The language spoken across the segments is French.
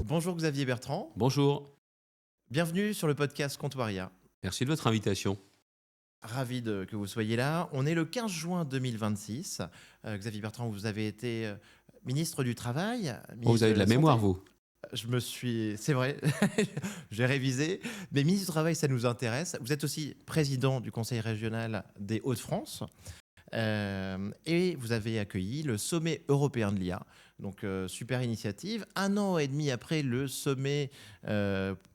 Bonjour Xavier Bertrand, Bonjour, bienvenue sur le podcast Comptoiria. merci de votre invitation. Ravi que vous soyez là. On est le 15 juin 2026. Xavier Bertrand, vous avez été ministre du Travail, Oh, vous ministre avez de de la la mémoire, Santé. vous. C'est vrai, j'ai révisé. Mais ministre du Travail, ça nous intéresse. Vous êtes aussi président du Conseil régional des Hauts-de-France. Et vous avez accueilli le sommet européen de l'IA. Donc, super initiative. 1 an et demi après le sommet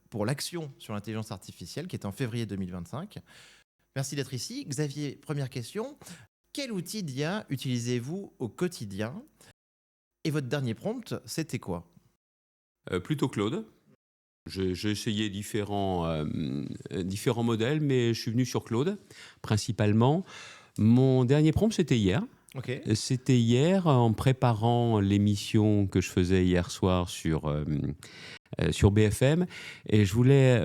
pour l'action sur l'intelligence artificielle, qui est en février 2025. Merci d'être ici. Xavier, première question. Quel outil d'IA utilisez-vous au quotidien? Et votre dernier prompt, c'était quoi? Plutôt Claude. J'ai essayé différents modèles, mais je suis venu sur Claude, principalement. Mon dernier prompt, c'était hier. Ok. C'était hier, en préparant l'émission que je faisais hier soir sur BFM, et je voulais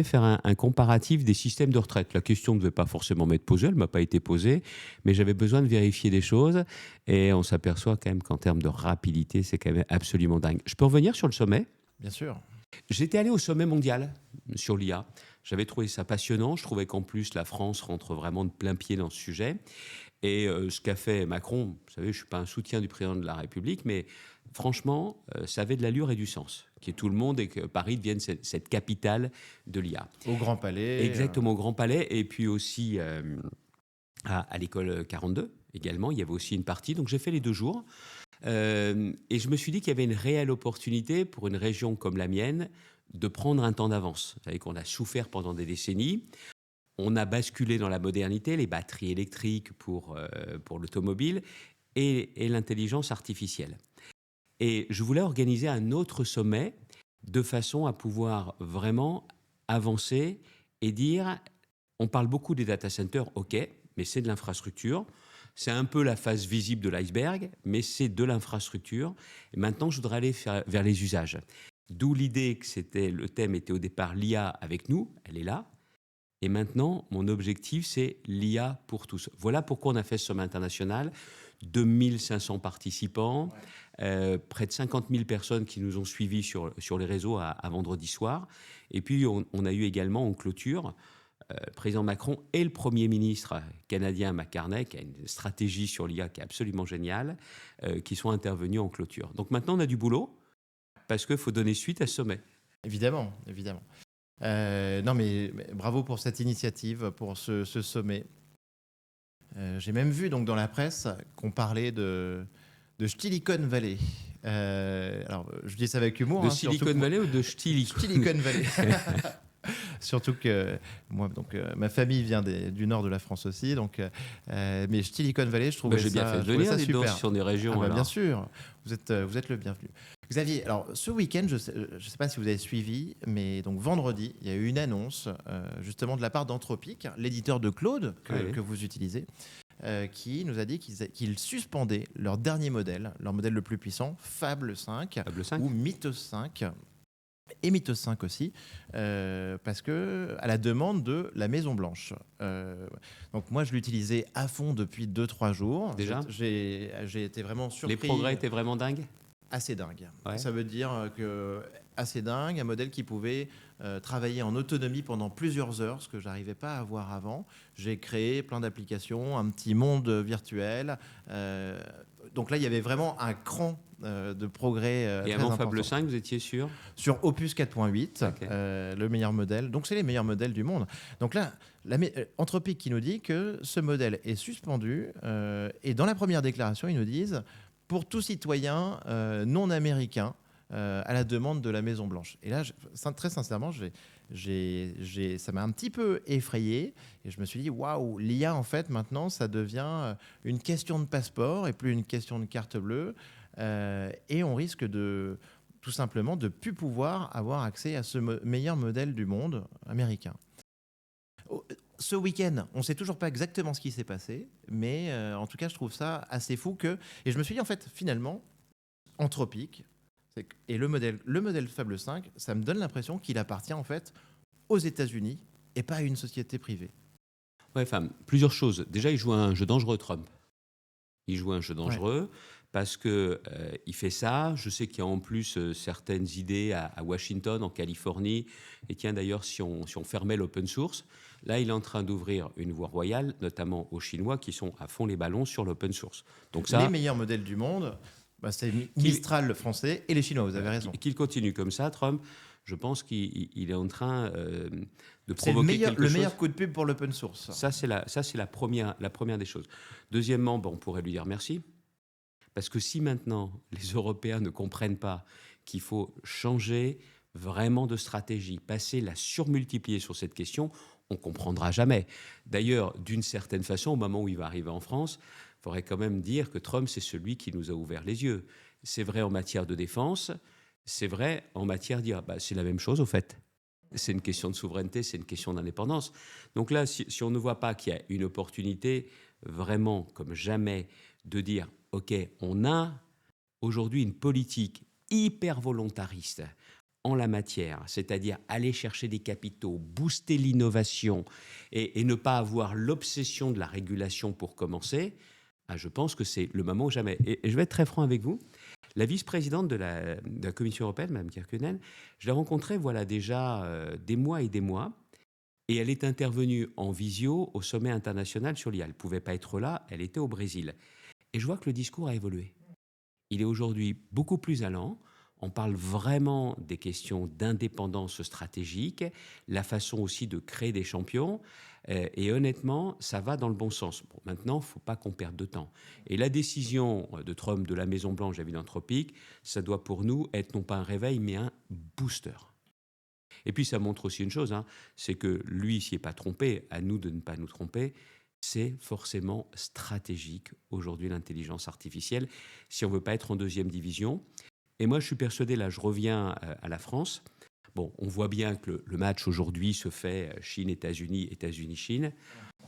faire un comparatif des systèmes de retraite. La question ne devait pas forcément m'être posée, elle ne m'a pas été posée, mais j'avais besoin de vérifier des choses, et on s'aperçoit quand même qu'en termes de rapidité, c'est quand même absolument dingue. Je peux revenir sur le sommet? Bien sûr. J'étais allé au sommet mondial sur l'IA. J'avais trouvé ça passionnant. Je trouvais qu'en plus, la France rentre vraiment de plein pied dans ce sujet. Et ce qu'a fait Macron, vous savez, je ne suis pas un soutien du président de la République, mais franchement, ça avait de l'allure et du sens. Qu'il y ait tout le monde et que Paris devienne cette capitale de l'IA. Au Grand Palais. Exactement, au Grand Palais. Et puis aussi à l'école 42 également, il y avait aussi une partie. Donc j'ai fait les 2 jours. Et je me suis dit qu'il y avait une réelle opportunité pour une région comme la mienne de prendre un temps d'avance. Vous savez qu'on a souffert pendant des décennies. On a basculé dans la modernité, les batteries électriques pour l'automobile et l'intelligence artificielle. Et je voulais organiser un autre sommet de façon à pouvoir vraiment avancer et dire, on parle beaucoup des data centers, ok, mais c'est de l'infrastructure. C'est un peu la face visible de l'iceberg, mais c'est de l'infrastructure. Et maintenant, je voudrais aller vers les usages. D'où l'idée que le thème était au départ l'IA avec nous, elle est là. Et maintenant, mon objectif, c'est l'IA pour tous. Voilà pourquoi on a fait ce sommet international. 2500 participants, près de 50 000 personnes qui nous ont suivis sur les réseaux à vendredi soir. Et puis, on a eu également en clôture le président Macron et le Premier ministre canadien McCartney, qui a une stratégie sur l'IA qui est absolument géniale, qui sont intervenus en clôture. Donc maintenant, on a du boulot, parce qu'il faut donner suite à ce sommet. Évidemment, évidemment. Non, mais bravo pour cette initiative, pour ce sommet. J'ai même vu donc dans la presse qu'on parlait de Silicon Valley. Alors, je dis ça avec humour. De Silicon Silicon Valley ou de Stilicon? Silicon Valley. Surtout que moi, donc, ma famille vient du nord de la France aussi, donc, mais Silicon Valley, je trouvais J'ai bien fait de je trouvais venir, ça dis donc, super. sur des régions. Ah bah, alors. bien sûr, vous êtes le bienvenu. Xavier, alors ce week-end, je sais pas si vous avez suivi, mais donc vendredi, il y a eu une annonce justement de la part d'Anthropic, l'éditeur de Claude que vous utilisez, qui nous a dit qu'ils suspendaient leur dernier modèle, leur modèle le plus puissant, Fable 5, Fable 5. ou Mythos 5. Et Mythos 5 aussi, parce que à la demande de la Maison Blanche. Donc moi, je l'utilisais à fond depuis 2-3 jours. Déjà, j'ai été vraiment surpris. les progrès étaient vraiment dingues. Assez dingue. Ouais. Ça veut dire que assez dingue, un modèle qui pouvait travailler en autonomie pendant plusieurs heures, ce que j'arrivais pas à avoir avant. J'ai créé plein d'applications, un petit monde virtuel. Donc là, il y avait vraiment un cran de progrès Et très avant important. Fable 5, vous étiez sûr? Sur Opus 4.8, Ok. le meilleur modèle. Donc c'est les meilleurs modèles du monde. Donc là, Anthropic qui nous dit que ce modèle est suspendu. Et dans la première déclaration, ils nous disent pour tout citoyen non américain à la demande de la Maison Blanche. Et là, très sincèrement, ça m'a un petit peu effrayé. Et je me suis dit, waouh, l'IA, en fait, maintenant, ça devient une question de passeport et plus une question de carte bleue. Et on risque tout simplement de plus pouvoir avoir accès à ce meilleur modèle du monde américain. Ce week-end, on ne sait toujours pas exactement ce qui s'est passé, mais en tout cas, je trouve ça assez fou Et je me suis dit, en fait, finalement, Anthropic, et le modèle Fable 5, ça me donne l'impression qu'il appartient en fait aux États-Unis et pas à une société privée. Ouais, enfin, plusieurs choses. Déjà, il joue un jeu dangereux, Trump. Il joue un jeu dangereux parce que il fait ça. Je sais qu'il y a en plus certaines idées à Washington, en Californie. Et tiens, d'ailleurs, si on fermait l'open source, là, il est en train d'ouvrir une voie royale, notamment aux Chinois, qui sont à fond les ballons sur l'open source. Donc ça, Les meilleurs modèles du monde, c'est Mistral le français et les Chinois, vous avez raison. qu'il continue comme ça, Trump, je pense qu'il est en train de C'est provoquer quelque le chose. meilleur coup de pub pour l'open source. Ça, c'est la première des choses. Deuxièmement, on pourrait lui dire merci. Parce que si maintenant les Européens ne comprennent pas qu'il faut changer vraiment de stratégie, passer la surmultiplier sur cette question, on ne comprendra jamais. D'ailleurs, d'une certaine façon, au moment où il va arriver en France, il faudrait quand même dire que Trump, c'est celui qui nous a ouvert les yeux. C'est vrai en matière de défense, c'est vrai en matière de dire, c'est la même chose au fait. C'est une question de souveraineté, c'est une question d'indépendance. Donc là, si on ne voit pas qu'il y a une opportunité vraiment comme jamais de dire OK, on a aujourd'hui une politique hyper volontariste en la matière, c'est-à-dire aller chercher des capitaux, booster l'innovation et ne pas avoir l'obsession de la régulation pour commencer, je pense que c'est le moment ou jamais. Et je vais être très franc avec vous. La vice-présidente de la Commission européenne, Mme Kekkonen, je l'ai rencontrée voilà déjà des mois et des mois. Et elle est intervenue en visio au sommet international sur l'IA. Elle ne pouvait pas être là, elle était au Brésil. Et je vois que le discours a évolué. Il est aujourd'hui beaucoup plus allant. On parle vraiment des questions d'indépendance stratégique, la façon aussi de créer des champions. Et honnêtement, ça va dans le bon sens. Bon, maintenant, il ne faut pas qu'on perde de temps. Et la décision de Trump de la Maison-Blanche à ville anthropique, ça doit pour nous être non pas un réveil, mais un booster. Et puis ça montre aussi une chose, c'est que lui, s'il n'est pas trompé, à nous de ne pas nous tromper, c'est forcément stratégique aujourd'hui l'intelligence artificielle, si on ne veut pas être en deuxième division. Et moi, je suis persuadé, là, je reviens à la France. Bon, on voit bien que le match aujourd'hui se fait Chine-États-Unis, États-Unis-Chine.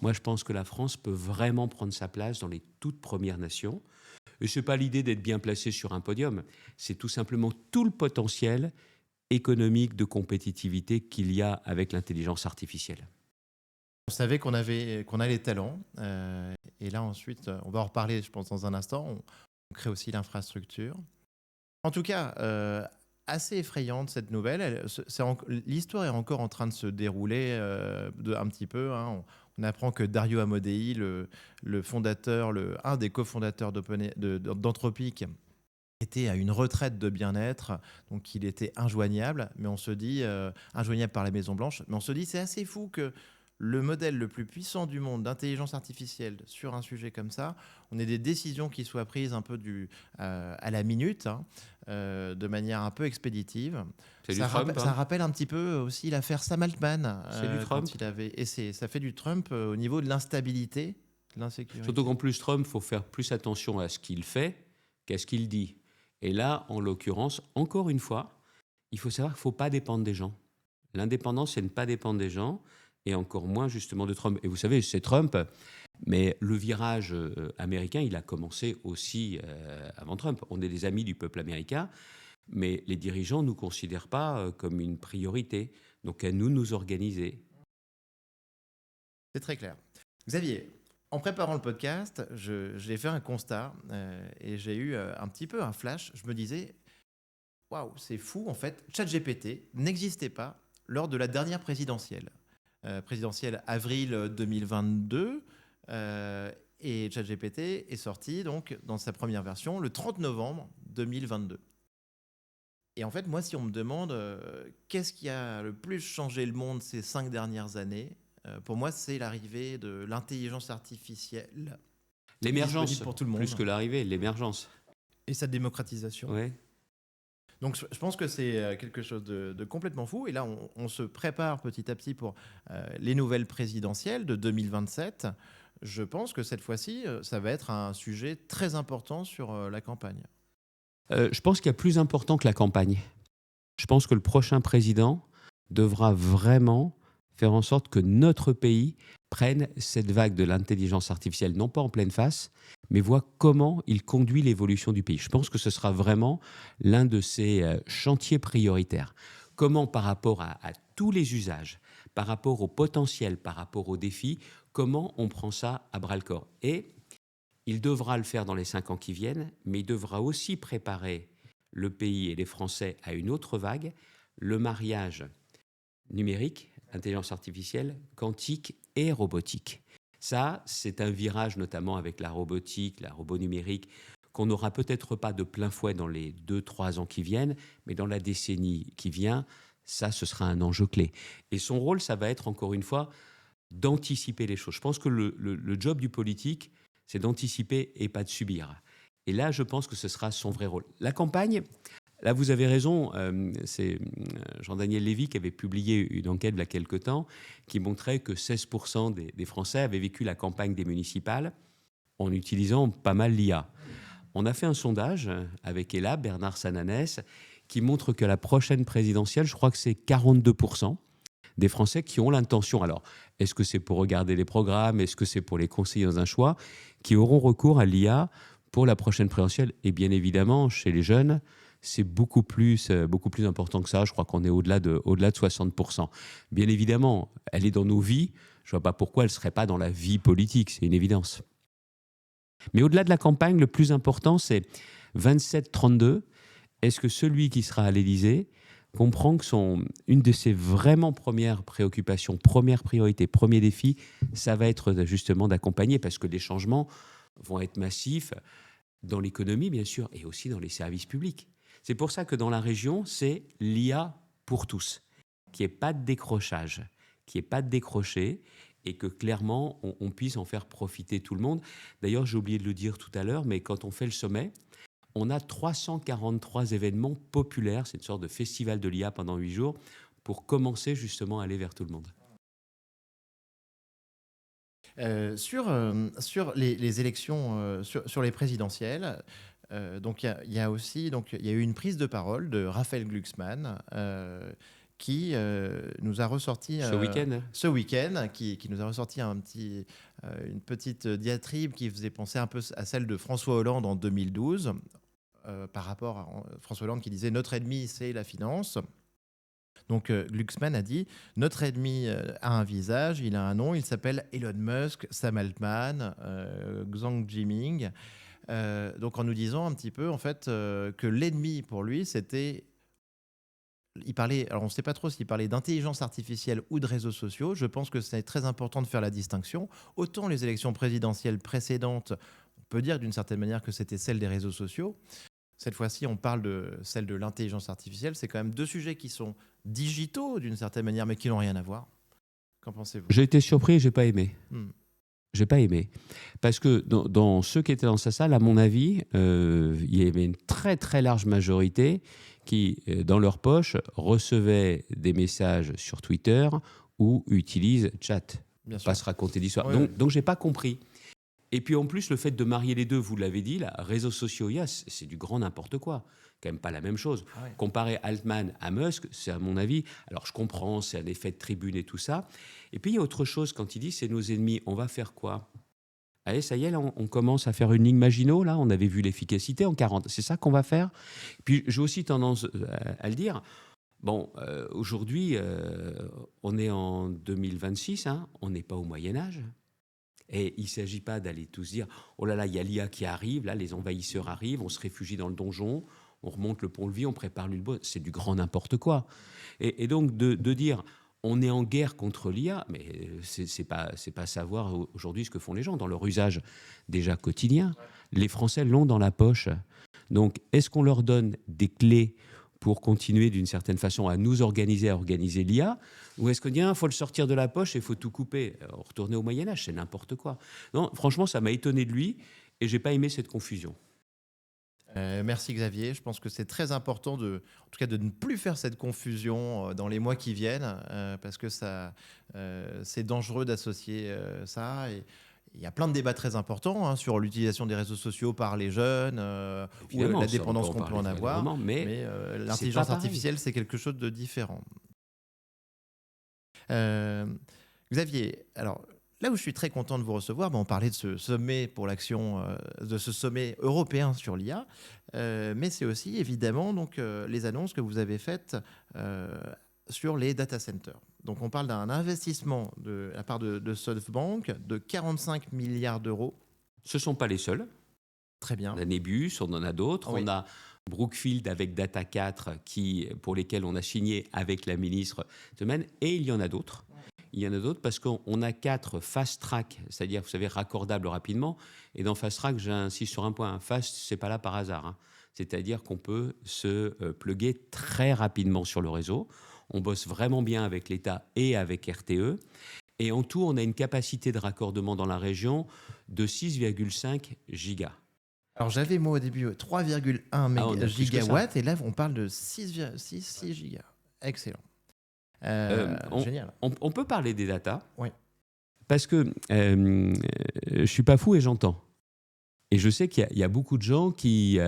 Moi, je pense que la France peut vraiment prendre sa place dans les toutes premières nations. Et ce n'est pas l'idée d'être bien placé sur un podium, c'est tout simplement tout le potentiel économique de compétitivité qu'il y a avec l'intelligence artificielle. On savait qu'on a les talents. Et là, ensuite, on va en reparler, je pense, dans un instant. On crée aussi l'infrastructure. En tout cas, assez effrayante cette nouvelle. L'histoire est encore en train de se dérouler un petit peu. On apprend que Dario Amodei, le fondateur, un des cofondateurs d'Anthropic, était à une retraite de bien-être, donc il était injoignable, mais on se dit, injoignable par la Maison-Blanche, mais on se dit, c'est assez fou que le modèle le plus puissant du monde d'intelligence artificielle sur un sujet comme ça, on ait des décisions qui soient prises un peu à la minute, de manière un peu expéditive. Ça rappelle un petit peu aussi l'affaire Sam Altman, quand il avait essayé. Ça fait du Trump au niveau de l'instabilité, de l'insécurité. Surtout qu'en plus, Trump, il faut faire plus attention à ce qu'il fait qu'à ce qu'il dit. Et là, en l'occurrence, encore une fois, il faut savoir qu'il ne faut pas dépendre des gens. L'indépendance, c'est ne pas dépendre des gens, et encore moins justement de Trump. Et vous savez, c'est Trump, mais le virage américain, il a commencé aussi avant Trump. On est des amis du peuple américain, mais les dirigeants ne nous considèrent pas comme une priorité. Donc à nous de nous organiser. C'est très clair. Xavier, en préparant le podcast, j'ai fait un constat et j'ai eu un petit peu un flash. Je me disais, waouh, c'est fou, en fait, ChatGPT n'existait pas lors de la dernière présidentielle. Présidentielle avril 2022, et ChatGPT est sorti donc dans sa première version le 30 novembre 2022. Et en fait, moi, si on me demande qu'est-ce qui a le plus changé le monde ces 5 dernières années, pour moi, c'est l'arrivée de l'intelligence artificielle. L'émergence, pour tout le monde. Plus que l'arrivée, l'émergence. Et sa démocratisation. Ouais. Donc je pense que c'est quelque chose de complètement fou. Et là, on se prépare petit à petit pour les nouvelles présidentielles de 2027. Je pense que cette fois-ci, ça va être un sujet très important sur la campagne. Je pense qu'il y a plus important que la campagne. Je pense que le prochain président devra vraiment faire en sorte que notre pays prenne cette vague de l'intelligence artificielle, non pas en pleine face, mais voit comment il conduit l'évolution du pays. Je pense que ce sera vraiment l'un de ces chantiers prioritaires. Comment, par rapport à tous les usages, par rapport au potentiel, par rapport aux défis, comment on prend ça à bras-le-corps. Et Il devra le faire dans les 5 ans qui viennent, mais il devra aussi préparer le pays et les Français à une autre vague, le mariage numérique, intelligence artificielle, quantique et robotique. Ça, c'est un virage notamment avec la robotique, la robot numérique, qu'on n'aura peut-être pas de plein fouet dans les 2-3 ans qui viennent, mais dans la décennie qui vient, ça, ce sera un enjeu clé. Et son rôle, ça va être, encore une fois, d'anticiper les choses. Je pense que le job du politique, c'est d'anticiper et pas de subir. Et là, je pense que ce sera son vrai rôle. La campagne, là, vous avez raison, c'est Jean-Daniel Lévy qui avait publié une enquête il y a quelque temps qui montrait que 16% des Français avaient vécu la campagne des municipales en utilisant pas mal l'IA. On a fait un sondage avec Ella, Bernard Sananès, qui montre que la prochaine présidentielle, je crois que c'est 42% des Français qui ont l'intention, alors est-ce que c'est pour regarder les programmes, est-ce que c'est pour les conseiller dans un choix, qui auront recours à l'IA pour la prochaine présidentielle. Et bien évidemment, chez les jeunes, c'est beaucoup plus important que ça. Je crois qu'on est au-delà de 60%. Bien évidemment, elle est dans nos vies. Je ne vois pas pourquoi elle ne serait pas dans la vie politique. C'est une évidence. Mais au-delà de la campagne, le plus important, c'est 27-32. Est-ce que celui qui sera à l'Élysée comprend que une de ses vraiment premières préoccupations, première priorité, premier défi, ça va être justement d'accompagner, parce que les changements vont être massifs dans l'économie, bien sûr, et aussi dans les services publics. C'est pour ça que dans la région, c'est l'IA pour tous, qu'il n'y ait pas de décrochage, qu'il n'y ait pas de décroché, et que clairement, on puisse en faire profiter tout le monde. D'ailleurs, j'ai oublié de le dire tout à l'heure, mais quand on fait le sommet, on a 343 événements populaires, c'est une sorte de festival de l'IA pendant 8 jours, pour commencer justement à aller vers tout le monde. Sur les élections, sur les présidentielles, donc il y a aussi il y a eu une prise de parole de Raphaël Glucksmann qui nous a ressorti ce week-end, qui nous a ressorti une petite diatribe qui faisait penser un peu à celle de François Hollande en 2012, par rapport à François Hollande qui disait « Notre ennemi, c'est la finance ». Donc Glucksmann a dit « Notre ennemi a un visage, il a un nom, il s'appelle Elon Musk, Sam Altman, Zhang Jiming ». Donc en nous disant un petit peu en fait que l'ennemi pour lui c'était... Il parlait, alors on ne sait pas trop s'il parlait d'intelligence artificielle ou de réseaux sociaux. Je pense que c'est très important de faire la distinction. Autant les élections présidentielles précédentes, on peut dire d'une certaine manière que c'était celle des réseaux sociaux. Cette fois-ci, on parle de celle de l'intelligence artificielle. C'est quand même deux sujets qui sont digitaux d'une certaine manière, mais qui n'ont rien à voir. Qu'en pensez-vous ? J'ai été surpris et je n'ai pas aimé. J'ai pas aimé. Parce que dans ceux qui étaient dans sa salle, à mon avis, il y avait une très très large majorité qui, dans leur poche, recevaient des messages sur Twitter ou utilisent chat. Pas se raconter l'histoire. Ouais, donc j'ai pas compris. Et puis en plus, le fait de marier les deux, vous l'avez dit, là, réseaux sociaux, c'est du grand n'importe quoi. Quand même pas la même chose. Ah ouais. Comparer Altman à Musk, c'est à mon avis... Alors je comprends, c'est un effet de tribune et tout ça. Et puis il y a autre chose, quand il dit c'est nos ennemis, on va faire quoi ? Allez, ça y est, là, on commence à faire une ligne Maginot, là, on avait vu l'efficacité en 40. C'est ça qu'on va faire ? Puis j'ai aussi tendance à le dire. Bon, aujourd'hui, on est en 2026, hein, on n'est pas au Moyen-Âge. Et il ne s'agit pas d'aller tous dire « Oh là là, il y a l'IA qui arrive, là, les envahisseurs arrivent, on se réfugie dans le donjon, on remonte le pont-levis, on prépare l'une-bonne. » C'est du grand n'importe quoi. Et donc, de dire « On est en guerre contre l'IA », mais c'est pas savoir aujourd'hui ce que font les gens dans leur usage déjà quotidien. Les Français l'ont dans la poche. Donc, est-ce qu'on leur donne des clés pour continuer d'une certaine façon à nous organiser, à organiser l'IA, ou est-ce qu'on dit il faut le sortir de la poche et il faut tout couper, retourner au Moyen-Âge, c'est n'importe quoi. Non, franchement, ça m'a étonné de lui et j'ai pas aimé cette confusion. Merci Xavier. Je pense que c'est très important en tout cas de ne plus faire cette confusion dans les mois qui viennent, parce que c'est dangereux d'associer ça. Et il y a plein de débats très importants sur l'utilisation des réseaux sociaux par les jeunes, ou la dépendance qu'on peut en avoir. Mais l'intelligence artificielle, c'est quelque chose de différent. Xavier, alors là où je suis très content de vous recevoir, on parlait de ce sommet pour l'action, de ce sommet européen sur l'IA, mais c'est aussi évidemment donc, les annonces que vous avez faites sur les data centers. Donc on parle d'un investissement de la part de SoftBank de 45 milliards d'euros. Ce ne sont pas les seuls. Très bien. On a Nebus, on en a d'autres. Oui. On a Brookfield avec Data 4 pour lesquels on a signé avec la ministre cette semaine. Et il y en a d'autres. Il y en a d'autres parce qu'on a 4 fast track, c'est-à-dire, vous savez, raccordables rapidement. Et dans fast track, j'insiste sur un point. Fast, ce n'est pas là par hasard. Hein. C'est-à-dire qu'on peut se plugger très rapidement sur le réseau. On bosse vraiment bien avec l'État et avec RTE. Et en tout, on a une capacité de raccordement dans la région de 6,5 gigas. Alors j'avais moi au début 3,1 on a plus que ça. gigawatts et là on parle de 6 gigas. Excellent. Génial. On peut parler des data. Oui. Parce que je suis pas fou et j'entends. Et je sais qu'il y a beaucoup de gens qui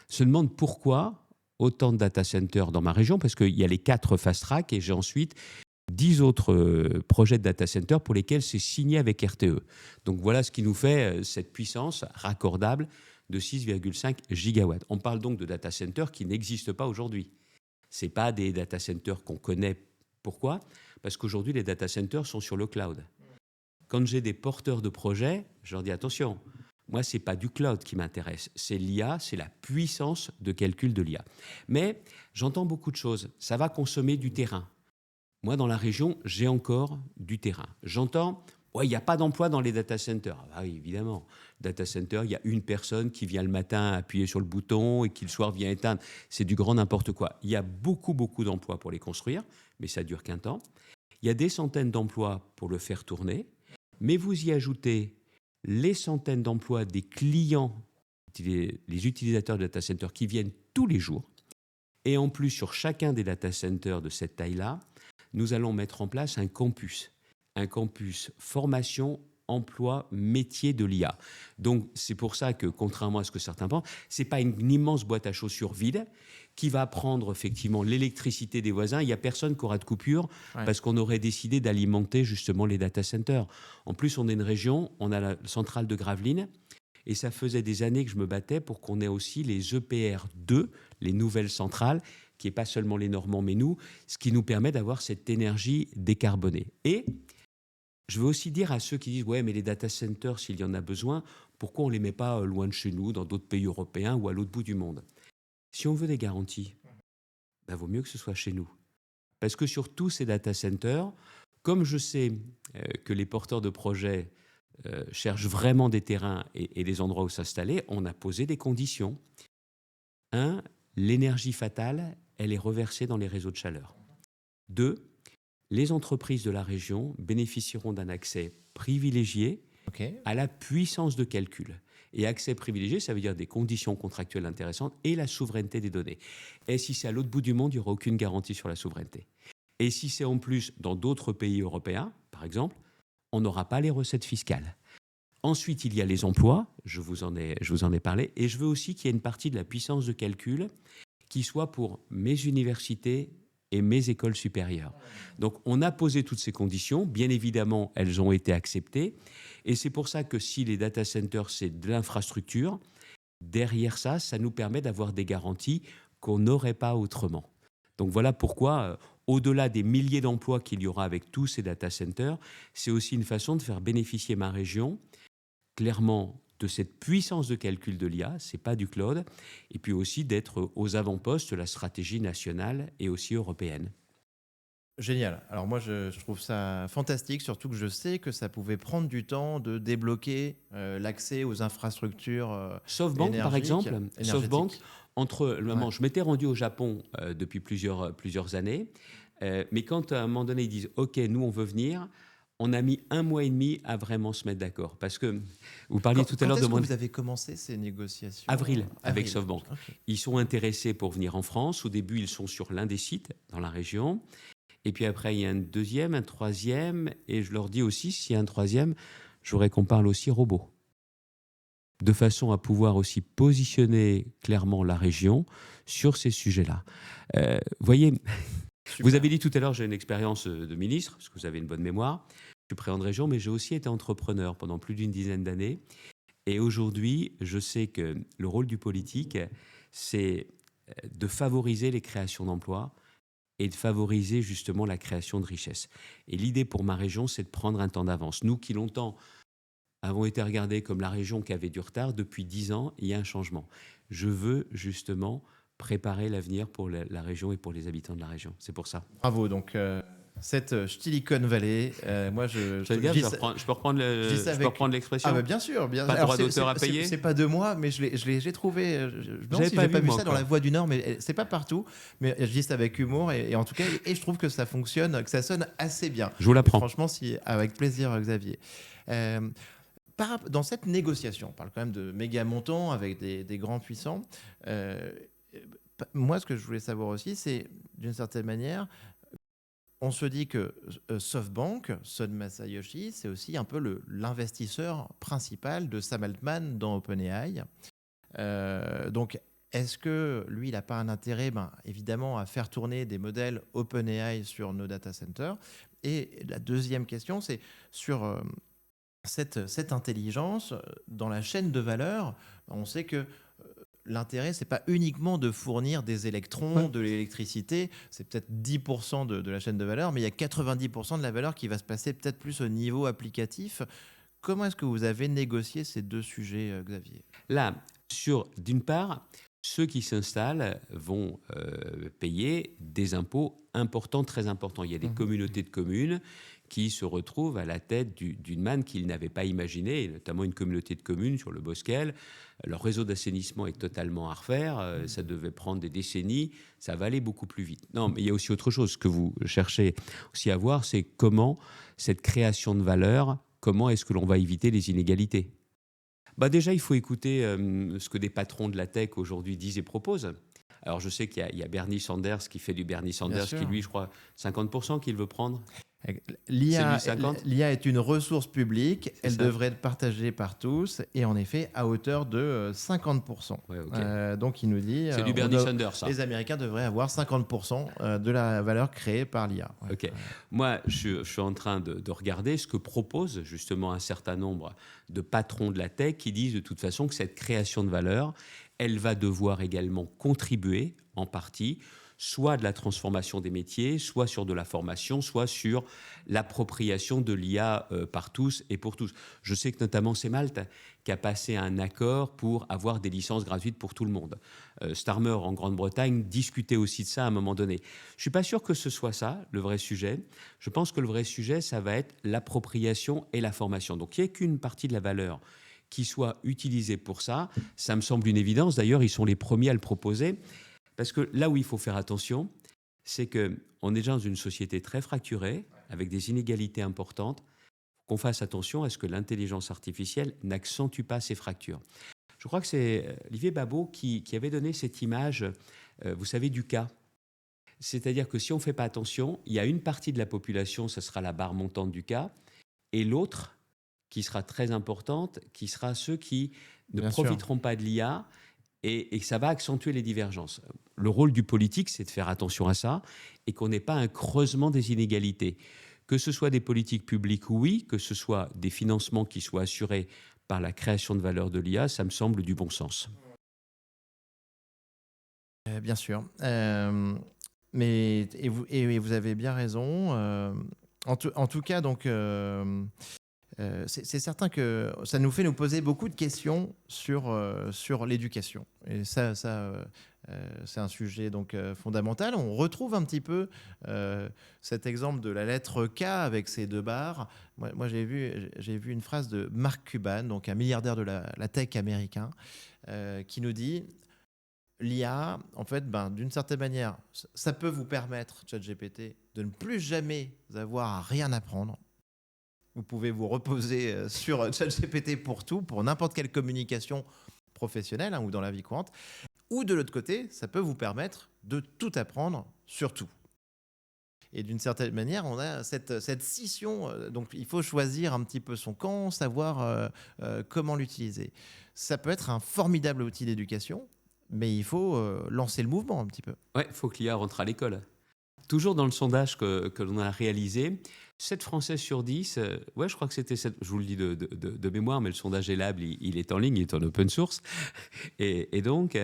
se demandent pourquoi autant de data centers dans ma région, parce qu'il y a les 4 fast track et j'ai ensuite 10 autres projets de data centers pour lesquels c'est signé avec RTE. Donc voilà ce qui nous fait cette puissance raccordable de 6,5 gigawatts. On parle donc de data centers qui n'existent pas aujourd'hui. Ce n'est pas des data centers qu'on connaît. Pourquoi ? Parce qu'aujourd'hui, les data centers sont sur le cloud. Quand j'ai des porteurs de projets, je leur dis attention, moi, ce n'est pas du cloud qui m'intéresse, c'est l'IA, c'est la puissance de calcul de l'IA. Mais j'entends beaucoup de choses. Ça va consommer du terrain. Moi, dans la région, j'ai encore du terrain. J'entends, ouais, il n'y a pas d'emploi dans les data centers. Ah oui, évidemment. Data center, il y a une personne qui vient le matin appuyer sur le bouton et qui le soir vient éteindre. C'est du grand n'importe quoi. Il y a beaucoup d'emplois pour les construire, mais ça dure qu'un temps. Il y a des centaines d'emplois pour le faire tourner, mais vous y ajoutez les centaines d'emplois des clients, les utilisateurs de data center qui viennent tous les jours. Et en plus, sur chacun des data centers de cette taille-là, nous allons mettre en place un campus formation, emploi, métier de l'IA. Donc, c'est pour ça que, contrairement à ce que certains pensent, ce n'est pas une immense boîte à chaussures vide qui va prendre effectivement l'électricité des voisins. Il n'y a personne qui aura de coupure parce qu'on aurait décidé d'alimenter justement les data centers. En plus, on est une région, on a la centrale de Gravelines, et ça faisait des années que je me battais pour qu'on ait aussi les EPR2, les nouvelles centrales, qui n'est pas seulement les Normands, mais nous, ce qui nous permet d'avoir cette énergie décarbonée. Et je veux aussi dire à ceux qui disent « Ouais, mais les data centers, s'il y en a besoin, pourquoi on ne les met pas loin de chez nous, dans d'autres pays européens ou à l'autre bout du monde ?» Si on veut des garanties, vaut mieux que ce soit chez nous. Parce que sur tous ces data centers, comme je sais que les porteurs de projets cherchent vraiment des terrains et des endroits où s'installer, on a posé des conditions. 1, l'énergie fatale, elle est reversée dans les réseaux de chaleur. 2, les entreprises de la région bénéficieront d'un accès privilégié à la puissance de calcul. Et accès privilégié, ça veut dire des conditions contractuelles intéressantes et la souveraineté des données. Et si c'est à l'autre bout du monde, il n'y aura aucune garantie sur la souveraineté. Et si c'est en plus dans d'autres pays européens, par exemple, on n'aura pas les recettes fiscales. Ensuite, il y a les emplois, je vous en ai parlé, et je veux aussi qu'il y ait une partie de la puissance de calcul qui soit pour mes universités et mes écoles supérieures. Donc, on a posé toutes ces conditions. Bien évidemment, elles ont été acceptées. Et c'est pour ça que si les data centers, c'est de l'infrastructure, derrière ça, ça nous permet d'avoir des garanties qu'on n'aurait pas autrement. Donc, voilà pourquoi, au-delà des milliers d'emplois qu'il y aura avec tous ces data centers, c'est aussi une façon de faire bénéficier ma région, clairement, de cette puissance de calcul de l'IA, ce n'est pas du cloud, et puis aussi d'être aux avant-postes de la stratégie nationale et aussi européenne. Génial. Alors moi, je trouve ça fantastique, surtout que je sais que ça pouvait prendre du temps de débloquer l'accès aux infrastructures SoftBank, par exemple. SoftBank, je m'étais rendu au Japon depuis plusieurs années, mais quand à un moment donné, ils disent « Ok, nous, on veut venir », on a mis 1 mois et demi à vraiment se mettre d'accord. Parce que vous parliez tout à l'heure de... Quand est-ce que vous avez commencé ces négociations ? Avril, avec SoftBank. Okay. Ils sont intéressés pour venir en France. Au début, ils sont sur l'un des sites dans la région. Et puis après, il y a un deuxième, un troisième. Et je leur dis aussi, s'il y a un troisième, je voudrais qu'on parle aussi robot. De façon à pouvoir aussi positionner clairement la région sur ces sujets-là. Voyez... Super. Vous avez dit tout à l'heure, j'ai une expérience de ministre, parce que vous avez une bonne mémoire. Je suis président de région, mais j'ai aussi été entrepreneur pendant plus d'une dizaine d'années. Et aujourd'hui, je sais que le rôle du politique, c'est de favoriser les créations d'emplois et de favoriser justement la création de richesses. Et l'idée pour ma région, c'est de prendre un temps d'avance. Nous qui longtemps avons été regardés comme la région qui avait du retard. Depuis 10 ans, il y a un changement. Je veux justement préparer l'avenir pour la région et pour les habitants de la région. C'est pour ça. Bravo. Donc, cette Stilicon Valley, moi, Je peux reprendre l'expression. Ah, bah, bien sûr. Pas de droit d'auteur à payer. C'est pas de moi, mais j'ai trouvé. Je me demande si pas j'ai pas vu, vu moi, ça dans encore. La Voix du Nord, mais c'est pas partout. Mais je dis ça avec humour et en tout cas, et je trouve que ça fonctionne, que ça sonne assez bien. Je vous l'apprends. Franchement, avec plaisir, Xavier. Dans cette négociation, on parle quand même de méga montants avec des grands puissants. Moi, ce que je voulais savoir aussi, c'est d'une certaine manière, on se dit que SoftBank, Son Masayoshi, c'est aussi un peu l'investisseur principal de Sam Altman dans OpenAI. Donc, est-ce que lui, il n'a pas un intérêt, évidemment, à faire tourner des modèles OpenAI sur nos data centers? Et la deuxième question, c'est sur cette intelligence dans la chaîne de valeur. On sait que l'intérêt, c'est pas uniquement de fournir des électrons, de l'électricité, c'est peut-être 10% de la chaîne de valeur, mais il y a 90% de la valeur qui va se passer peut-être plus au niveau applicatif. Comment est-ce que vous avez négocié ces deux sujets, Xavier? Là, d'une part, ceux qui s'installent vont payer des impôts importants, très importants. Il y a des communautés de communes qui se retrouvent à la tête d'une manne qu'ils n'avaient pas imaginée, notamment une communauté de communes sur le Bosquel. Leur réseau d'assainissement est totalement à refaire. Ça devait prendre des décennies. Ça va aller beaucoup plus vite. Non, mais il y a aussi autre chose. Ce que vous cherchez aussi à voir, c'est comment cette création de valeur, comment est-ce que l'on va éviter les inégalités? Déjà, il faut écouter ce que des patrons de la tech aujourd'hui disent et proposent. Alors, je sais qu'il y a Bernie Sanders qui fait du Bernie Sanders, qui lui, je crois, 50% qu'il veut prendre. L'IA est une ressource publique, elle devrait être partagée par tous et en effet à hauteur de 50%. Ouais, okay. Donc il nous dit c'est du Bernie Sanders, ça. Les Américains devraient avoir 50% de la valeur créée par l'IA. Ouais. Okay. Moi, je suis en train de regarder ce que proposent justement un certain nombre de patrons de la tech qui disent de toute façon que cette création de valeur, elle va devoir également contribuer en partie soit de la transformation des métiers, soit sur de la formation, soit sur l'appropriation de l'IA par tous et pour tous. Je sais que notamment c'est Malte qui a passé un accord pour avoir des licences gratuites pour tout le monde. Starmer en Grande-Bretagne discutait aussi de ça à un moment donné. Je ne suis pas sûr que ce soit ça, le vrai sujet. Je pense que le vrai sujet, ça va être l'appropriation et la formation. Donc il n'y a qu'une partie de la valeur qui soit utilisée pour ça. Ça me semble une évidence. D'ailleurs, ils sont les premiers à le proposer. Parce que là où il faut faire attention, c'est qu'on est déjà dans une société très fracturée, avec des inégalités importantes, qu'on fasse attention à ce que l'intelligence artificielle n'accentue pas ces fractures. Je crois que c'est Olivier Babot qui avait donné cette image, vous savez, du cas. C'est-à-dire que si on ne fait pas attention, il y a une partie de la population, ce sera la barre montante du cas, et l'autre, qui sera très importante, qui sera ceux qui ne profiteront pas de l'IA, et ça va accentuer les divergences. Le rôle du politique, c'est de faire attention à ça et qu'on n'ait pas un creusement des inégalités. Que ce soit des politiques publiques, oui, que ce soit des financements qui soient assurés par la création de valeur de l'IA, ça me semble du bon sens. Bien sûr. Mais vous avez bien raison. En tout cas, donc... c'est certain que ça nous fait nous poser beaucoup de questions sur l'éducation. Et ça c'est un sujet donc fondamental. On retrouve un petit peu cet exemple de la lettre K avec ses deux barres. Moi j'ai vu une phrase de Mark Cuban, donc un milliardaire de la tech américain, qui nous dit l'IA, en fait, d'une certaine manière, ça peut vous permettre, ChatGPT, de ne plus jamais avoir à rien apprendre. Vous pouvez vous reposer sur ChatGPT pour tout, pour n'importe quelle communication professionnelle ou dans la vie courante. Ou de l'autre côté, ça peut vous permettre de tout apprendre sur tout. Et d'une certaine manière, on a cette scission. Donc, il faut choisir un petit peu son camp, savoir comment l'utiliser. Ça peut être un formidable outil d'éducation, mais il faut lancer le mouvement un petit peu. Ouais, il faut que l'IA rentre à l'école. Toujours dans le sondage que l'on a réalisé, 7 Français sur 10, je crois que c'était 7, je vous le dis de mémoire, mais le sondage est lable, il est en ligne, il est en open source. Et donc,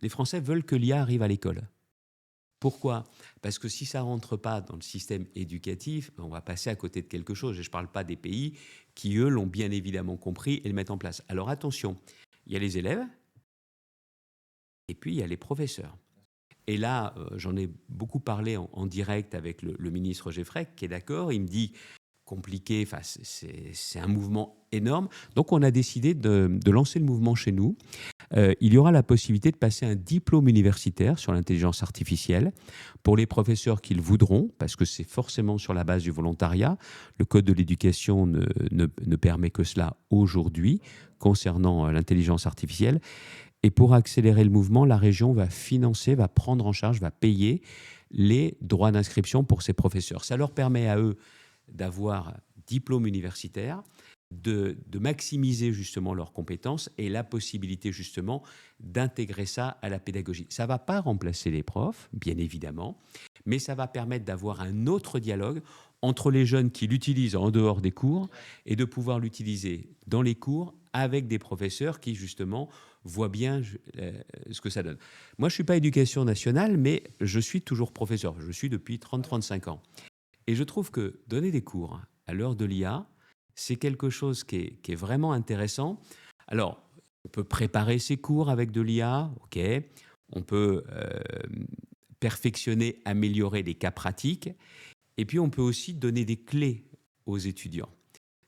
les Français veulent que l'IA arrive à l'école. Pourquoi ? Parce que si ça ne rentre pas dans le système éducatif, on va passer à côté de quelque chose. Et je ne parle pas des pays qui, eux, l'ont bien évidemment compris et le mettent en place. Alors attention, il y a les élèves et puis il y a les professeurs. Et là, j'en ai beaucoup parlé en direct avec le ministre Geffrek, qui est d'accord. Il me dit compliqué, enfin, c'est un mouvement énorme. Donc, on a décidé de lancer le mouvement chez nous. Il y aura la possibilité de passer un diplôme universitaire sur l'intelligence artificielle pour les professeurs qui le voudront, parce que c'est forcément sur la base du volontariat. Le Code de l'éducation ne permet que cela aujourd'hui concernant l'intelligence artificielle. Et pour accélérer le mouvement, la région va financer, va prendre en charge, va payer les droits d'inscription pour ces professeurs. Ça leur permet à eux d'avoir diplôme universitaire, de maximiser justement leurs compétences et la possibilité justement d'intégrer ça à la pédagogie. Ça ne va pas remplacer les profs, bien évidemment, mais ça va permettre d'avoir un autre dialogue entre les jeunes qui l'utilisent en dehors des cours et de pouvoir l'utiliser dans les cours avec des professeurs qui justement voient bien ce que ça donne. Moi, je ne suis pas éducation nationale, mais je suis toujours professeur. Je suis depuis 30-35 ans. Et je trouve que donner des cours à l'heure de l'IA, c'est quelque chose qui est vraiment intéressant. Alors, on peut préparer ses cours avec de l'IA, ok. On peut perfectionner, améliorer les cas pratiques. Et puis, on peut aussi donner des clés aux étudiants,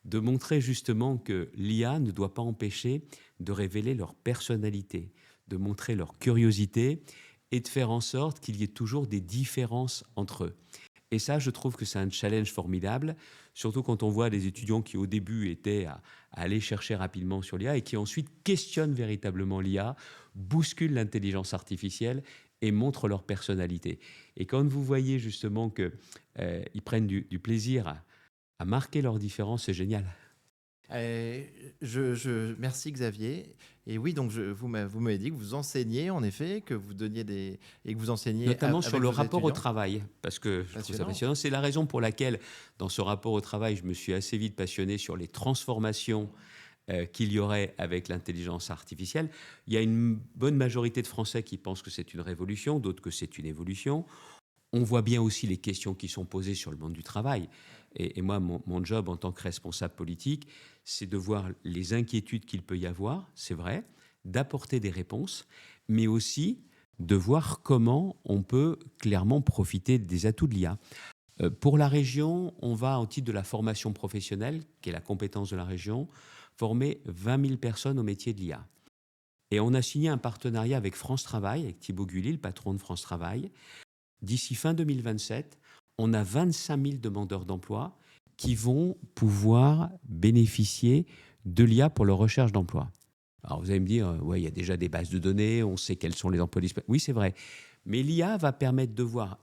de montrer justement que l'IA ne doit pas empêcher de révéler leur personnalité, de montrer leur curiosité et de faire en sorte qu'il y ait toujours des différences entre eux. Et ça, je trouve que c'est un challenge formidable, surtout quand on voit des étudiants qui, au début, étaient à aller chercher rapidement sur l'IA et qui ensuite questionnent véritablement l'IA, bousculent l'intelligence artificielle et montrent leur personnalité. Et quand vous voyez justement qu'ils prennent du plaisir à marquer leurs différences, c'est génial. Merci Xavier. Et oui, donc vous m'avez dit que vous enseignez en effet, que vous donniez et que vous enseignez notamment sur le rapport étudiants. au travail, parce que je trouve ça passionnant. C'est la raison pour laquelle, dans ce rapport au travail, je me suis assez vite passionné sur les transformations qu'il y aurait avec l'intelligence artificielle. Il y a une bonne majorité de Français qui pensent que c'est une révolution, d'autres que c'est une évolution. On voit bien aussi les questions qui sont posées sur le monde du travail. Et moi, mon job en tant que responsable politique, c'est de voir les inquiétudes qu'il peut y avoir, c'est vrai, d'apporter des réponses, mais aussi de voir comment on peut clairement profiter des atouts de l'IA. Pour la région, on va, au titre de la formation professionnelle, qui est la compétence de la région, former 20 000 personnes au métier de l'IA. Et on a signé un partenariat avec France Travail, avec Thibaut Gully, le patron de France Travail. D'ici fin 2027, on a 25 000 demandeurs d'emploi qui vont pouvoir bénéficier de l'IA pour leur recherche d'emploi. Alors vous allez me dire, ouais, il y a déjà des bases de données, on sait quels sont les emplois disponibles. Oui, c'est vrai. Mais l'IA va permettre de voir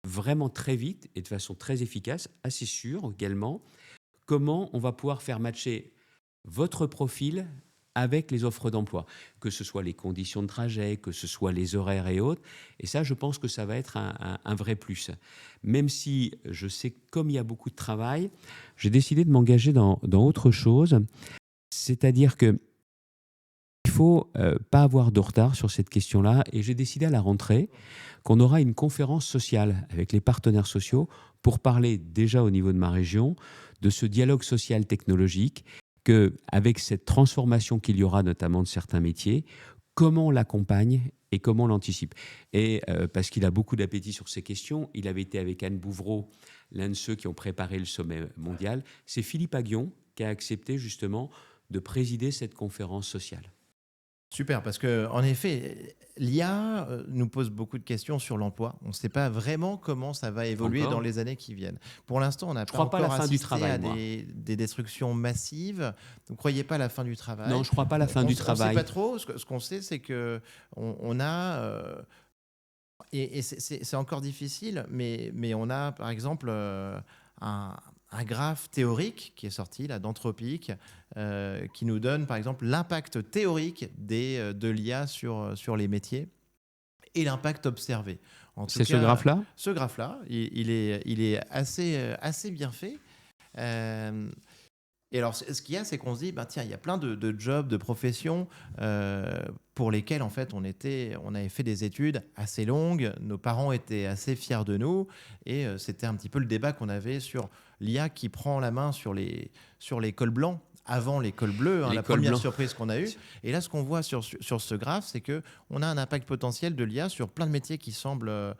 vraiment très vite et de façon très efficace, assez sûre également, comment on va pouvoir faire matcher votre profil avec les offres d'emploi, que ce soit les conditions de trajet, que ce soit les horaires et autres. Et ça, je pense que ça va être un vrai plus. Même si je sais, comme il y a beaucoup de travail, j'ai décidé de m'engager dans autre chose. C'est-à-dire qu'il ne faut pas avoir de retard sur cette question-là. Et j'ai décidé à la rentrée qu'on aura une conférence sociale avec les partenaires sociaux pour parler déjà au niveau de ma région de ce dialogue social technologique, qu'avec cette transformation qu'il y aura notamment de certains métiers, comment on l'accompagne et comment on l'anticipe. Et parce qu'il a beaucoup d'appétit sur ces questions, il avait été avec Anne Bouvreau, l'un de ceux qui ont préparé le sommet mondial. C'est Philippe Aguillon qui a accepté justement de présider cette conférence sociale. Super, parce qu'en effet, l'IA nous pose beaucoup de questions sur l'emploi. On ne sait pas vraiment comment ça va évoluer dans les années qui viennent. Pour l'instant, on n'a pas encore assisté à des destructions massives. Vous ne croyez pas à la fin du travail? Non, je ne crois pas à la fin du travail. On ne sait pas trop. Ce qu'on sait, c'est qu'on a... et c'est encore difficile, mais on a, par exemple, un graphe théorique qui est sorti là d'Anthropic qui nous donne par exemple l'impact théorique de l'IA sur les métiers et l'impact observé. C'est ce graphe-là ? Ce graphe-là, il est assez bien fait. Et alors, ce qu'il y a, c'est qu'on se dit, tiens, il y a plein de jobs, de professions pour lesquels en fait on avait fait des études assez longues, nos parents étaient assez fiers de nous, et c'était un petit peu le débat qu'on avait sur l'IA qui prend la main sur les cols blancs avant les cols bleus, Les la cols première blancs. surprise qu'on a eue. Et là, ce qu'on voit sur ce graphe, c'est qu'on a un impact potentiel de l'IA sur plein de métiers qui semblent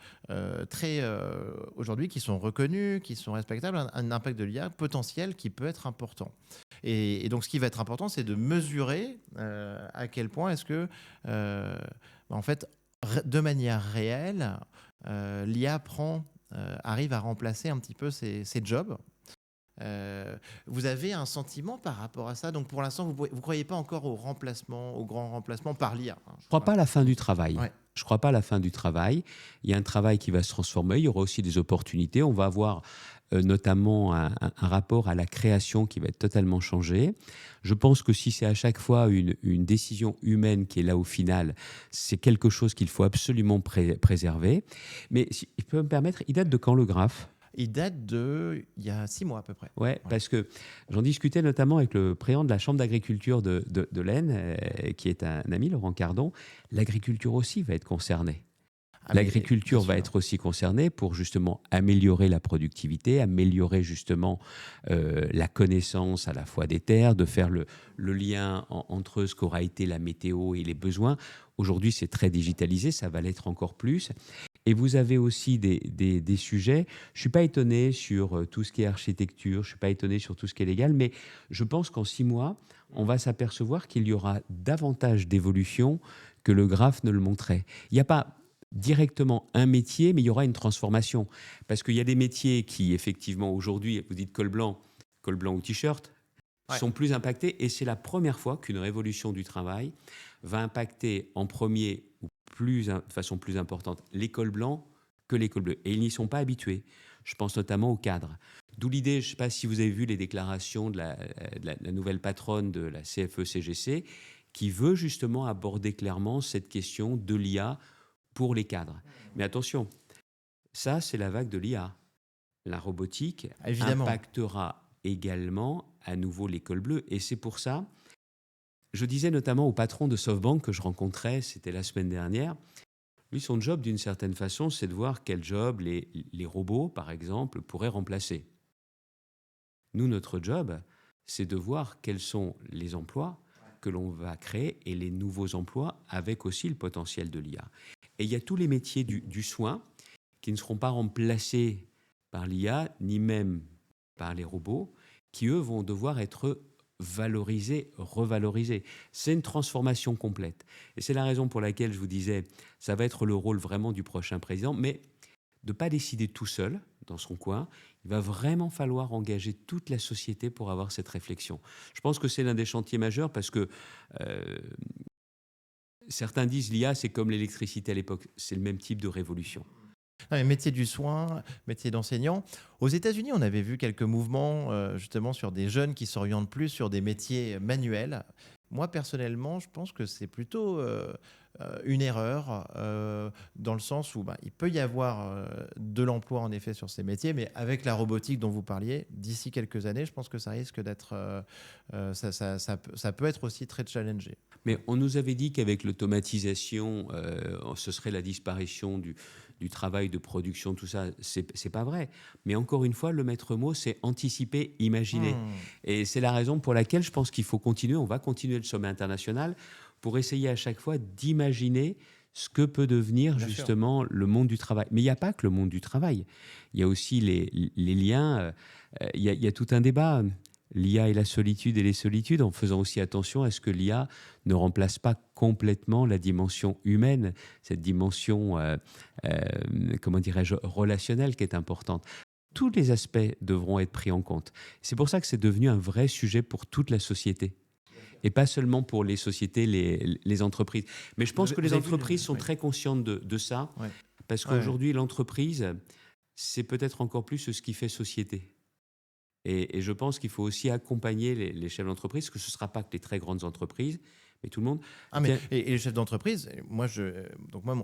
aujourd'hui, qui sont reconnus, qui sont respectables, un impact de l'IA potentiel qui peut être important. Et donc, ce qui va être important, c'est de mesurer à quel point est-ce que, en fait, de manière réelle, l'IA arrive à remplacer un petit peu ces jobs. Vous avez un sentiment par rapport à ça? Donc, pour l'instant, vous ne croyez pas encore au grand remplacement par l'IA, hein, Je ne crois pas à la fin du travail. Ouais. Je ne crois pas à la fin du travail. Il y a un travail qui va se transformer. Il y aura aussi des opportunités. On va avoir notamment un rapport à la création qui va être totalement changé. Je pense que si c'est à chaque fois une décision humaine qui est là au final, c'est quelque chose qu'il faut absolument préserver. Mais si je peux me permettre, il date de quand le graphe ? Il date il y a 6 mois à peu près. Ouais, parce que j'en discutais notamment avec le président de la Chambre d'agriculture de l'Aisne, qui est un ami, Laurent Cardon. L'agriculture aussi va être concernée. L'agriculture va être aussi concernée pour justement améliorer la productivité, améliorer justement la connaissance à la fois des terres, de faire le lien entre ce qu'aura été la météo et les besoins. Aujourd'hui, c'est très digitalisé, ça va l'être encore plus. Et vous avez aussi des sujets. Je ne suis pas étonné sur tout ce qui est architecture, je ne suis pas étonné sur tout ce qui est légal, mais je pense qu'en 6 mois, on va s'apercevoir qu'il y aura davantage d'évolution que le graphe ne le montrait. Il n'y a pas directement un métier, mais il y aura une transformation. Parce qu'il y a des métiers qui, effectivement, aujourd'hui, vous dites col blanc ou t-shirt, sont plus impactés. Et c'est la première fois qu'une révolution du travail va impacter en premier ou de façon plus importante les cols blancs que les cols bleus. Et ils n'y sont pas habitués. Je pense notamment aux cadres. D'où l'idée, je ne sais pas si vous avez vu les déclarations de la nouvelle patronne de la CFE-CGC, qui veut justement aborder clairement cette question de l'IA pour les cadres. Mais attention, ça, c'est la vague de l'IA. La robotique impactera également à nouveau les cols bleus. Et c'est pour ça, je disais notamment au patron de SoftBank que je rencontrais, c'était la semaine dernière, lui, son job, d'une certaine façon, c'est de voir quel job les robots, par exemple, pourraient remplacer. Nous, notre job, c'est de voir quels sont les emplois que l'on va créer et les nouveaux emplois avec aussi le potentiel de l'IA. Et il y a tous les métiers du soin qui ne seront pas remplacés par l'IA, ni même par les robots, qui, eux, vont devoir être valorisés, revalorisés. C'est une transformation complète. Et c'est la raison pour laquelle je vous disais, ça va être le rôle vraiment du prochain président, mais de ne pas décider tout seul, dans son coin. Il va vraiment falloir engager toute la société pour avoir cette réflexion. Je pense que c'est l'un des chantiers majeurs parce que certains disent l'IA, c'est comme l'électricité à l'époque. C'est le même type de révolution. Métier du soin, métier d'enseignant. Aux États-Unis, on avait vu quelques mouvements justement sur des jeunes qui s'orientent plus sur des métiers manuels. Moi, personnellement, je pense que c'est plutôt une erreur dans le sens où il peut y avoir de l'emploi en effet sur ces métiers, mais avec la robotique dont vous parliez, d'ici quelques années, je pense que ça risque d'être... ça peut être aussi très challengé. Mais on nous avait dit qu'avec l'automatisation, ce serait la disparition du travail de production, tout ça. C'est pas vrai. Mais encore une fois, le maître mot, c'est anticiper, imaginer. Et c'est la raison pour laquelle je pense qu'il faut continuer. On va continuer le sommet international pour essayer à chaque fois d'imaginer ce que peut devenir justement le monde du travail. Mais il n'y a pas que le monde du travail. Il y a aussi les liens. Il y a tout un débat. L'IA et la solitude et les solitudes, en faisant aussi attention à ce que l'IA ne remplace pas complètement la dimension humaine, cette dimension, comment dirais-je, relationnelle qui est importante. Tous les aspects devront être pris en compte. C'est pour ça que c'est devenu un vrai sujet pour toute la société. Et pas seulement pour les sociétés, les entreprises. Mais je pense que les entreprises sont très conscientes de ça, parce qu'aujourd'hui, l'entreprise, c'est peut-être encore plus ce qui fait société. Et je pense qu'il faut aussi accompagner les chefs d'entreprise, que ce ne sera pas que les très grandes entreprises, mais tout le monde. Et les chefs d'entreprise, moi,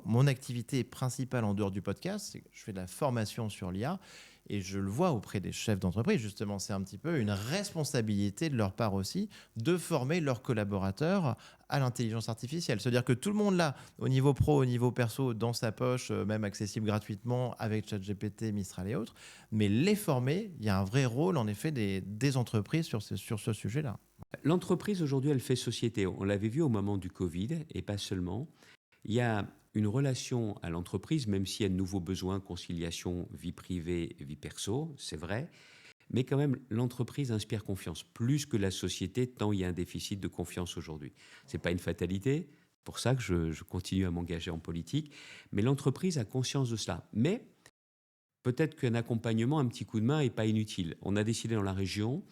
mon activité principale en dehors du podcast, c'est que je fais de la formation sur l'IA. et je le vois auprès des chefs d'entreprise, justement, c'est un petit peu une responsabilité de leur part aussi de former leurs collaborateurs à l'intelligence artificielle. C'est-à-dire que tout le monde l'a, au niveau pro, au niveau perso, dans sa poche, même accessible gratuitement avec ChatGPT, Mistral et autres. Mais les former, il y a un vrai rôle, en effet, des entreprises sur ce sujet-là. L'entreprise, aujourd'hui, elle fait société. On l'avait vu au moment du Covid, et pas seulement. Il y a une relation à l'entreprise, même s'il y a de nouveaux besoins, conciliation, vie privée, vie perso, c'est vrai. Mais quand même, l'entreprise inspire confiance, plus que la société, tant il y a un déficit de confiance aujourd'hui. Ce n'est pas une fatalité, c'est pour ça que je continue à m'engager en politique. Mais l'entreprise a conscience de cela. Mais peut-être qu'un accompagnement, un petit coup de main n'est pas inutile. On a décidé dans la région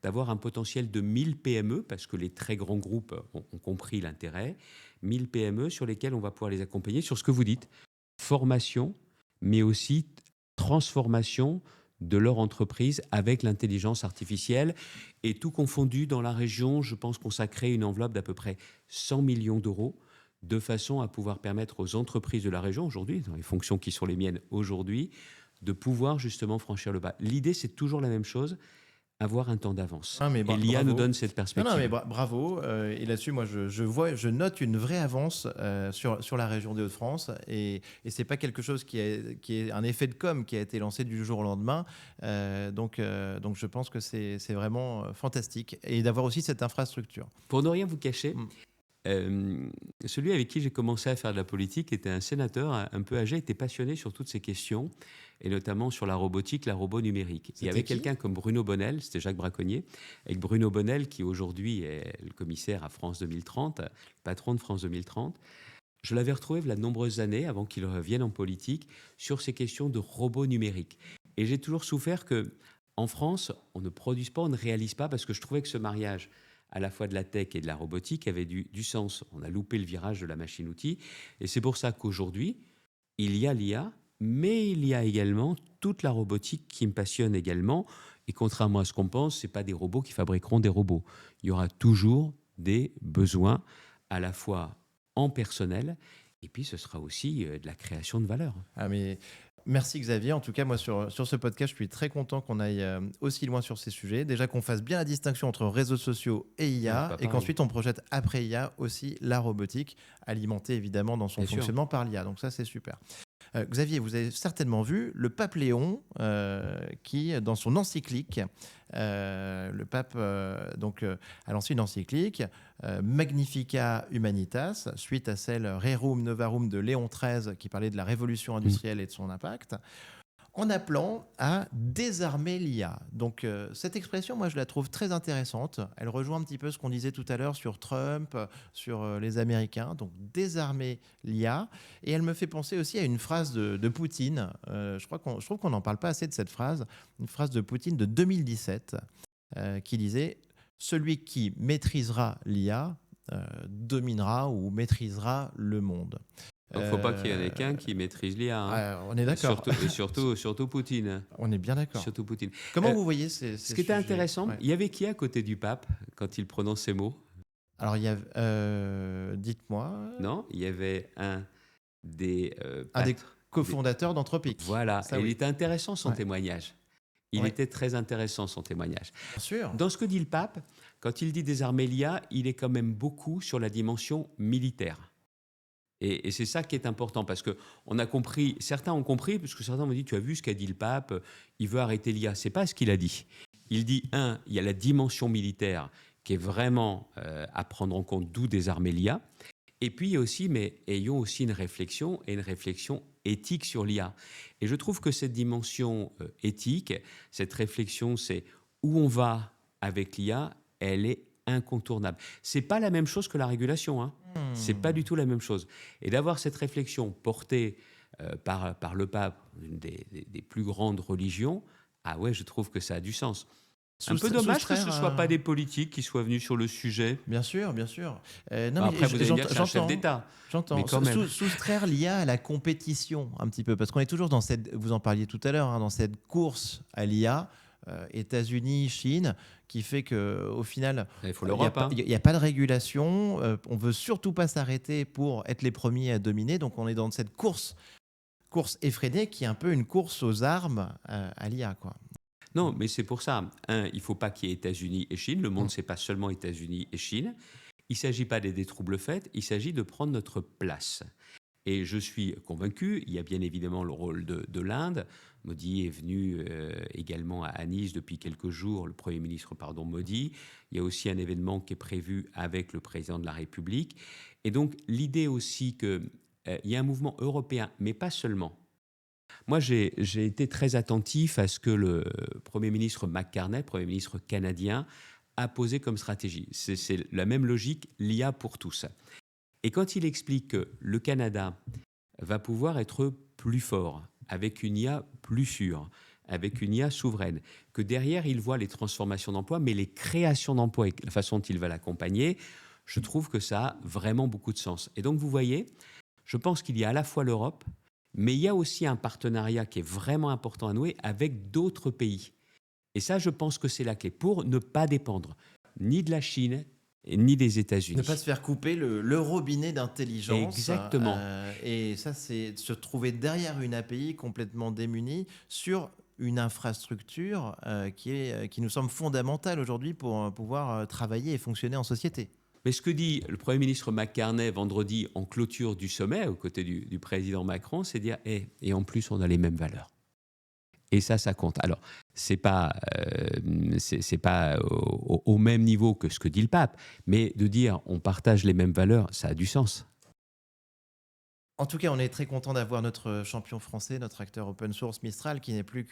d'avoir un potentiel de 1000 PME, parce que les très grands groupes ont compris l'intérêt, 1000 PME sur lesquelles on va pouvoir les accompagner sur ce que vous dites, formation, mais aussi transformation de leur entreprise avec l'intelligence artificielle. Et tout confondu dans la région, je pense consacrer une enveloppe d'à peu près 100 millions d'euros, de façon à pouvoir permettre aux entreprises de la région aujourd'hui, dans les fonctions qui sont les miennes aujourd'hui, de pouvoir justement franchir le pas. L'idée, c'est toujours la même chose, avoir un temps d'avance. Ah, mais Et l'IA bravo. nous donne cette perspective. Non, mais bravo. Et là-dessus, moi, je note une vraie avance sur la région des Hauts-de-France. Et c'est pas quelque chose qui est un effet de com qui a été lancé du jour au lendemain. Donc, je pense que c'est vraiment fantastique. Et d'avoir aussi cette infrastructure. Pour ne rien vous cacher, celui avec qui j'ai commencé à faire de la politique était un sénateur un peu âgé, était passionné sur toutes ces questions, et notamment sur la robotique, la robot numérique. Il y avait quelqu'un comme Bruno Bonnel, c'était Jacques Braconnier, avec Bruno Bonnel qui aujourd'hui est le commissaire à France 2030, le patron de France 2030. Je l'avais retrouvé il y a de nombreuses années, avant qu'il revienne en politique, sur ces questions de robots numériques. Et j'ai toujours souffert qu'en France, on ne produise pas, on ne réalise pas, parce que je trouvais que ce mariage à la fois de la tech et de la robotique avait du sens. On a loupé le virage de la machine-outil. Et c'est pour ça qu'aujourd'hui, il y a l'IA, mais il y a également toute la robotique qui me passionne également. Et contrairement à ce qu'on pense, ce n'est pas des robots qui fabriqueront des robots. Il y aura toujours des besoins, à la fois en personnel, et puis ce sera aussi de la création de valeur. Ah, mais merci Xavier. En tout cas, moi, sur ce podcast, je suis très content qu'on aille aussi loin sur ces sujets. Déjà qu'on fasse bien la distinction entre réseaux sociaux et IA, et qu'ensuite on projette après IA aussi la robotique, alimentée évidemment dans son Bien fonctionnement par l'IA. Donc ça, c'est super. Xavier, vous avez certainement vu le pape Léon qui, dans son encyclique, le pape a lancé une encyclique Magnificat Humanitas, suite à celle Rerum Novarum de Léon XIII qui parlait de la révolution industrielle et de son impact, en appelant à désarmer l'IA. Donc cette expression, moi, je la trouve très intéressante. Elle rejoint un petit peu ce qu'on disait tout à l'heure sur Trump, sur les Américains. Donc désarmer l'IA. Et elle me fait penser aussi à une phrase de Poutine. Je trouve qu'on n'en parle pas assez de cette phrase. Une phrase de Poutine de 2017 qui disait « Celui qui maîtrisera l'IA dominera ou maîtrisera le monde ». Il ne faut pas qu'il y en ait qu'un qui maîtrise l'IA. Hein. On est d'accord. Surtout Poutine. On est bien d'accord. Surtout Poutine. Comment vous voyez ces Ce qui était intéressant, il y avait qui à côté du pape quand il prononce ces mots? Alors, il y avait... dites-moi... Non, il y avait un des cofondateurs d'Anthropic. Voilà, et il était intéressant son témoignage. Il Ouais. était très intéressant son témoignage. Bien sûr. Dans ce que dit le pape, quand il dit désarmer l'IA, il est quand même beaucoup sur la dimension militaire. Et c'est ça qui est important, parce que on a compris, certains ont compris, parce que certains m'ont dit, tu as vu ce qu'a dit le pape, il veut arrêter l'IA. C'est pas ce qu'il a dit. Il dit, il y a la dimension militaire qui est vraiment à prendre en compte, d'où désarmer l'IA. Et puis il y a aussi, mais ayons aussi une réflexion éthique sur l'IA. Et je trouve que cette dimension éthique, cette réflexion, c'est où on va avec l'IA, elle est incontournable. C'est pas la même chose que la régulation, hein. C'est pas du tout la même chose. Et d'avoir cette réflexion portée par le pape, une des plus grandes religions, ah ouais, je trouve que ça a du sens. Un peu dommage que ce ne soient pas des politiques qui soient venus sur le sujet. Bien sûr, bien sûr. Non, après, vous allez me dire que c'est un chef d'État. J'entends. Mais quand même. Soustraire l'IA à la compétition, un petit peu. Parce qu'on est toujours dans cette, vous en parliez tout à l'heure, hein, dans cette course à l'IA, États-Unis, Chine, qui fait qu'au final, il faut l'Europe. Il n'y a pas de régulation. On ne veut surtout pas s'arrêter pour être les premiers à dominer. Donc on est dans cette course course effrénée qui est un peu une course aux armes à l'IA, quoi. Non, mais c'est pour ça. Il ne faut pas qu'il y ait États-Unis et Chine. Le monde, Mm. ce n'est pas seulement États-Unis et Chine. Il ne s'agit pas d'aider troubles faits, il s'agit de prendre notre place. Et je suis convaincu, il y a bien évidemment le rôle de l'Inde. Modi est venu également à Nice depuis quelques jours, le Premier ministre, Modi. Il y a aussi un événement qui est prévu avec le président de la République. Et donc, l'idée aussi qu'il y a un mouvement européen, mais pas seulement. Moi, j'ai été très attentif à ce que le Premier ministre McCartney, Premier ministre canadien, a posé comme stratégie. C'est la même logique, l'IA pour tous. Et quand il explique que le Canada va pouvoir être plus fort, avec une IA plus sûre, avec une IA souveraine, que derrière, il voit les transformations d'emplois, mais les créations d'emplois et la façon dont il va l'accompagner, je trouve que ça a vraiment beaucoup de sens. Et donc, vous voyez, je pense qu'il y a à la fois l'Europe, mais il y a aussi un partenariat qui est vraiment important à nouer avec d'autres pays. Et ça, je pense que c'est la clé pour ne pas dépendre ni de la Chine, ni des États-Unis. Ne pas se faire couper le robinet d'intelligence. Exactement. Et ça, c'est se trouver derrière une API complètement démunie sur une infrastructure qui nous semble fondamentale aujourd'hui pour pouvoir travailler et fonctionner en société. Mais ce que dit le Premier ministre McCartney vendredi en clôture du sommet, aux côtés du président Macron, c'est dire et en plus, on a les mêmes valeurs. Et ça compte. Alors, c'est pas au même niveau que ce que dit le pape, mais de dire on partage les mêmes valeurs, ça a du sens. En tout cas, on est très content d'avoir notre champion français, notre acteur open source Mistral, qui n'est plus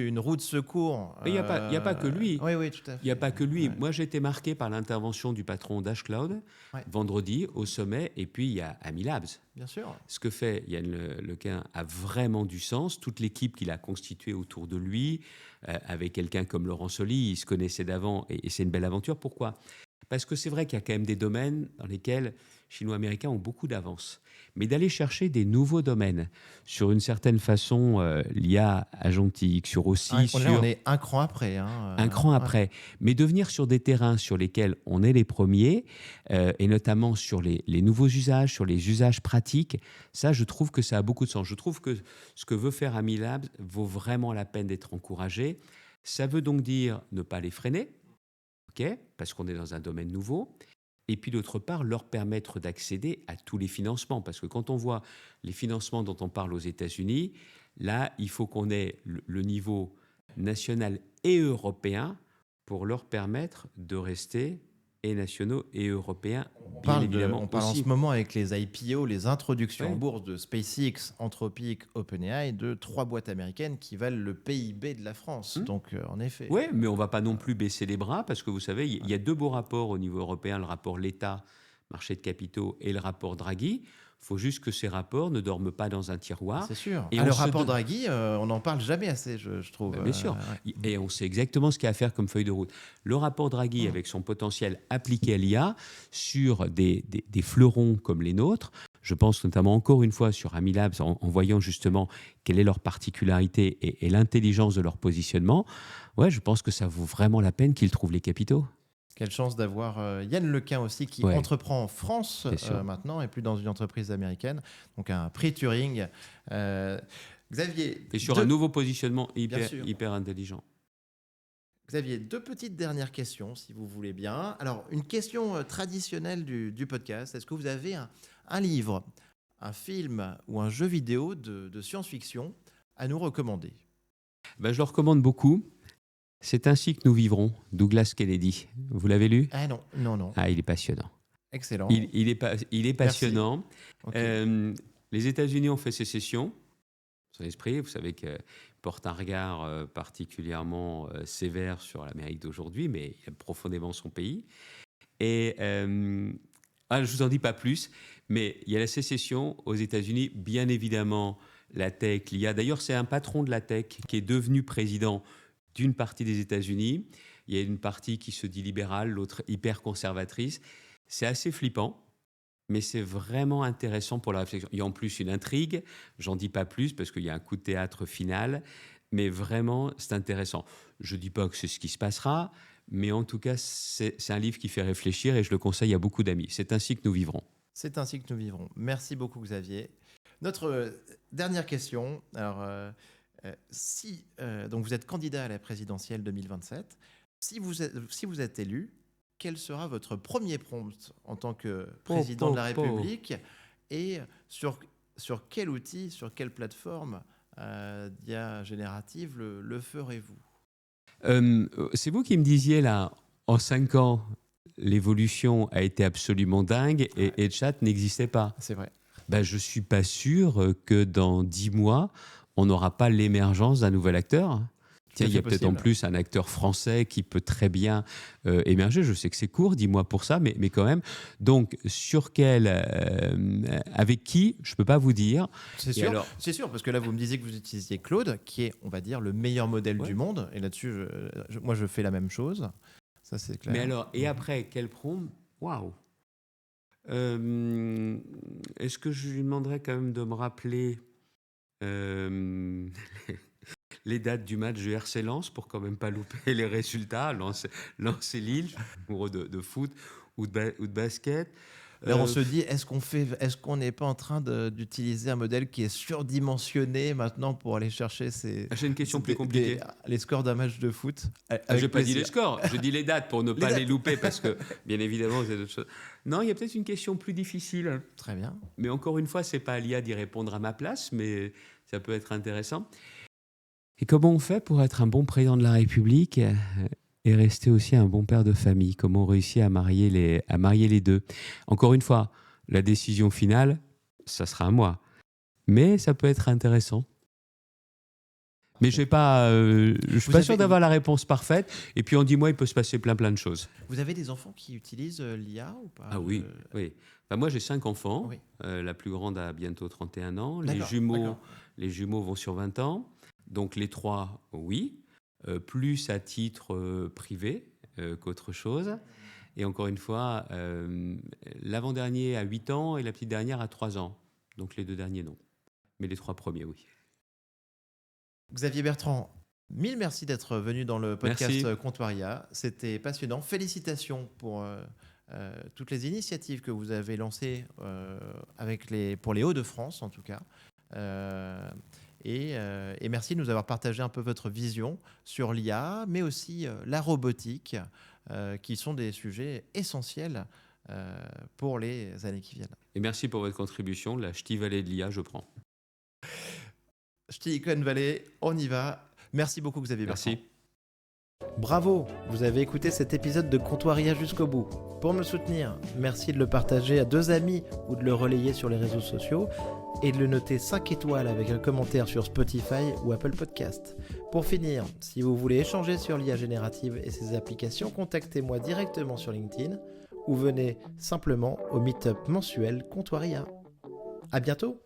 une roue de secours. Mais il n'y a pas que lui. Oui, tout à fait. Il n'y a pas que lui. Ouais. Moi, j'ai été marqué par l'intervention du patron d'Ashcloud vendredi au sommet, et puis il y a Amilabs. Bien sûr. Ce que fait Yann Lequin a vraiment du sens. Toute l'équipe qu'il a constituée autour de lui, avec quelqu'un comme Laurent Soli, ils se connaissaient d'avant, et c'est une belle aventure. Pourquoi ? Parce que c'est vrai qu'il y a quand même des domaines dans lesquels Chino-Américains ont beaucoup d'avance. Mais d'aller chercher des nouveaux domaines, sur une certaine façon, l'IA agentique, sur aussi... On est un cran après. Un cran après. Mais de venir sur des terrains sur lesquels on est les premiers, et notamment sur les nouveaux usages, sur les usages pratiques, ça, je trouve que ça a beaucoup de sens. Je trouve que ce que veut faire Amilabs vaut vraiment la peine d'être encouragé. Ça veut donc dire ne pas les freiner, parce qu'on est dans un domaine nouveau. Et puis d'autre part, leur permettre d'accéder à tous les financements. Parce que quand on voit les financements dont on parle aux États-Unis, là, il faut qu'on ait le niveau national et européen pour leur permettre de rester et nationaux et européens, On bien parle évidemment en aussi. ce moment avec les IPO, les introductions Ouais. en bourse de SpaceX, Anthropic, OpenAI, de 3 boîtes américaines qui valent le PIB de la France. Donc, en effet. Oui, mais on ne va pas non plus baisser les bras parce que vous savez, il y a deux beaux rapports au niveau européen, le rapport l'État, marché de capitaux, et le rapport Draghi. Il faut juste que ces rapports ne dorment pas dans un tiroir. C'est sûr. Et le rapport Draghi, on n'en parle jamais assez, je trouve. Bien sûr. Et on sait exactement ce qu'il y a à faire comme feuille de route. Le rapport Draghi, avec son potentiel appliqué à l'IA, sur des fleurons comme les nôtres, je pense notamment encore une fois sur Amilabs, en voyant justement quelle est leur particularité et l'intelligence de leur positionnement, ouais, je pense que ça vaut vraiment la peine qu'ils trouvent les capitaux. Quelle chance d'avoir Yann Lequin aussi qui entreprend en France maintenant et plus dans une entreprise américaine. Donc un prix Turing. Xavier. Et sur un nouveau positionnement hyper intelligent. Xavier, 2 petites dernières questions, si vous voulez bien. Alors, une question traditionnelle du podcast. Est-ce que vous avez un livre, un film ou un jeu vidéo de science-fiction à nous recommander ? Je le recommande beaucoup. C'est ainsi que nous vivrons, Douglas Kennedy. Vous l'avez lu ? Ah non. Ah, il est passionnant. Excellent. Il est passionnant. Okay. Les États-Unis ont fait sécession. Son esprit, vous savez qu'il porte un regard particulièrement sévère sur l'Amérique d'aujourd'hui, mais il aime profondément son pays. Et je ne vous en dis pas plus, mais il y a la sécession aux États-Unis, bien évidemment, la tech, l'IA. D'ailleurs, c'est un patron de la tech qui est devenu président d'une partie des États-Unis. Il y a une partie qui se dit libérale, l'autre hyper conservatrice. C'est assez flippant, mais c'est vraiment intéressant pour la réflexion. Il y a en plus une intrigue, j'en dis pas plus parce qu'il y a un coup de théâtre final, mais vraiment, c'est intéressant. Je dis pas que c'est ce qui se passera, mais en tout cas, c'est un livre qui fait réfléchir et je le conseille à beaucoup d'amis. C'est ainsi que nous vivrons. C'est ainsi que nous vivrons. Merci beaucoup, Xavier. Notre dernière question. Alors, donc vous êtes candidat à la présidentielle 2027. Si vous êtes élu, quel sera votre premier prompt en tant que président de la République et sur quel outil, sur quelle plateforme d'IA générative le ferez-vous? C'est vous qui me disiez là, en 5 ans, l'évolution a été absolument dingue et chat n'existait pas. C'est vrai. Ben, je ne suis pas sûr que dans 10 mois, on n'aura pas l'émergence d'un nouvel acteur. Tiens, il y a peut-être en plus un acteur français qui peut très bien émerger. Je sais que c'est court, 10 mois pour ça, mais quand même. Donc, avec qui, je ne peux pas vous dire. C'est sûr, c'est sûr, parce que là, vous me disiez que vous utilisiez Claude, qui est, on va dire, le meilleur modèle du monde. Et là-dessus, moi, je fais la même chose. Ça, c'est clair. Mais alors, et après, quel prompt? Waouh! Est-ce que je lui demanderais quand même de me rappeler les dates du match du RC Lens pour quand même pas louper les résultats? Lens et Lille, je suis amoureux de foot ou de basket. Là, on se dit, est-ce qu'on n'est pas en train d'utiliser un modèle qui est surdimensionné maintenant pour aller chercher j'ai une question plus compliquée. Les scores d'un match de foot? Je n'ai pas dit les scores, je dis les dates pour ne pas les louper parce que, bien évidemment, c'est d'autres choses. Non, il y a peut-être une question plus difficile. Très bien. Mais encore une fois, ce n'est pas à l'IA d'y répondre à ma place, mais ça peut être intéressant. Et comment on fait pour être un bon président de la République et rester aussi un bon père de famille? Comment on réussit à marier les deux? Encore une fois, la décision finale, ça sera à moi. Mais ça peut être intéressant. Mais je ne suis pas sûr d'avoir la réponse parfaite. Et puis en 10 mois, il peut se passer plein de choses. Vous avez des enfants qui utilisent l'IA ou pas? Ah oui. Enfin, moi, j'ai 5 enfants. Oui. La plus grande a bientôt 31 ans. Les jumeaux vont sur 20 ans. Donc les 3, oui. Plus à titre privé qu'autre chose. Et encore une fois, l'avant-dernier a 8 ans et la petite dernière a 3 ans. Donc les 2 derniers, non. Mais les 3 premiers, oui. Xavier Bertrand, mille merci d'être venu dans le podcast Comptoir IA. C'était passionnant. Félicitations pour toutes les initiatives que vous avez lancées pour les Hauts-de-France, en tout cas. Et merci de nous avoir partagé un peu votre vision sur l'IA, mais aussi la robotique, qui sont des sujets essentiels pour les années qui viennent. Et merci pour votre contribution. La Ch'ti Valley de l'IA, je prends. Silicon Valley, on y va. Merci beaucoup Xavier Bertrand. Merci. Bravo, vous avez écouté cet épisode de Comptoir IA jusqu'au bout. Pour me soutenir, merci de le partager à 2 amis ou de le relayer sur les réseaux sociaux et de le noter 5 étoiles avec un commentaire sur Spotify ou Apple Podcast. Pour finir, si vous voulez échanger sur l'IA générative et ses applications, contactez-moi directement sur LinkedIn ou venez simplement au meet-up mensuel Comptoir IA. À bientôt.